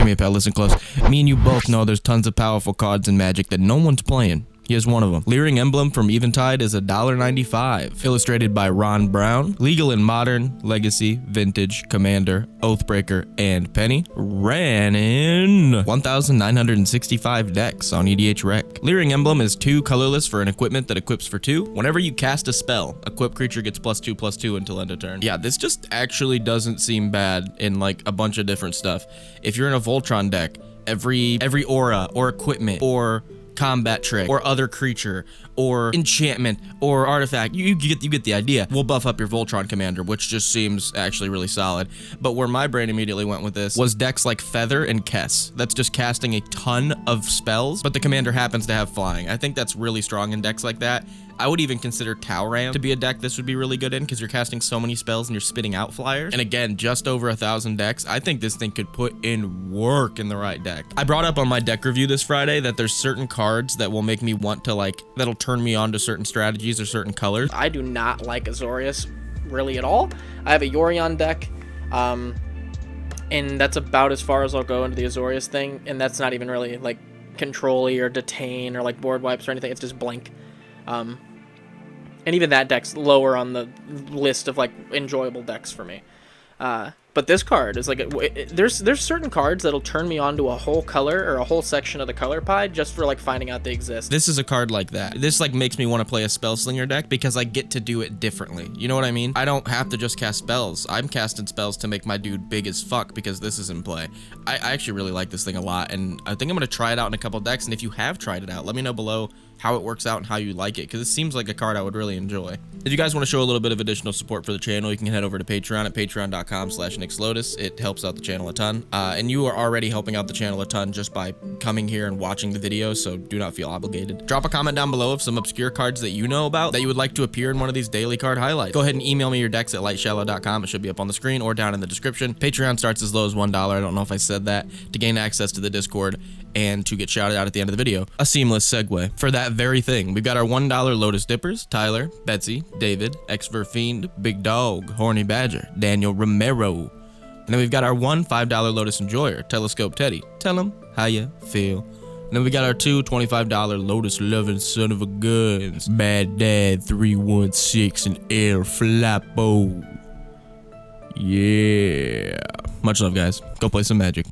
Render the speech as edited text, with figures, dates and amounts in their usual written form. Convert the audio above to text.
Come here, pal, listen close. Me and you both know there's tons of powerful cards in Magic that no one's playing. Here's one of them. Leering Emblem from Eventide is $1.95. Illustrated by Ron Brown. Legal in Modern, Legacy, Vintage, Commander, Oathbreaker, and Penny. Ran in 1,965 decks on EDH Rec. Leering Emblem is 2 colorless for an equipment that equips for 2. Whenever you cast a spell, equipped creature gets +2/+2 until end of turn. Yeah, this just actually doesn't seem bad in like a bunch of different stuff. If you're in a Voltron deck, every aura or equipment or combat trick or other creature or enchantment or artifact, you get the idea, will buff up your Voltron commander, which just seems actually really solid. But where my brain immediately went with this was decks like Feather and Kess. That's just casting a ton of spells, but the commander happens to have flying. I think that's really strong in decks like that. I would even consider Tauram to be a deck this would be really good in, because you're casting so many spells and you're spitting out flyers. And again, just over 1,000 decks. I think this thing could put in work in the right deck. I brought up on my deck review this Friday that there's certain cards that will make me want to like, that'll turn me on to certain strategies or certain colors. I do not like Azorius really at all. I have a Yorion deck, and that's about as far as I'll go into the Azorius thing, and that's not even really like control-y or detain or like board wipes or anything. It's just blink. And even that deck's lower on the list of like enjoyable decks for me. But this card is like, there's certain cards that'll turn me on to a whole color or a whole section of the color pie just for like finding out they exist. This is a card like that. This like makes me want to play a Spellslinger deck because I get to do it differently. You know what I mean? I don't have to just cast spells. I'm casting spells to make my dude big as fuck because this is in play. I actually really like this thing a lot, and I think I'm going to try it out in a couple decks. And if you have tried it out, let me know below how it works out and how you like it, because it seems like a card I would really enjoy. If you guys want to show a little bit of additional support for the channel, you can head over to Patreon at patreon.com/NixLotus. It helps out the channel a ton, and you are already helping out the channel a ton just by coming here and watching the videos, so do not feel obligated. Drop a comment down below of some obscure cards that you know about that you would like to appear in one of these daily card highlights. Go ahead and email me your decks at lightshallow.com. It should be up on the screen or down in the description. Patreon starts as low as $1. I don't know if I said that. To gain access to the Discord and to get shouted out at the end of the video. A seamless segue for that very thing. We've got our $1 Lotus Dippers: Tyler, Betsy, David, Xverfiend, Big Dog, Horny Badger, Daniel Romero. And then we've got our $5 Lotus Enjoyer, Telescope Teddy. Tell him how you feel. And then we got our two $25 Lotus Loving Son of a Guns, Bad Dad 316 and Air Flappo. Yeah. Much love, guys. Go play some Magic.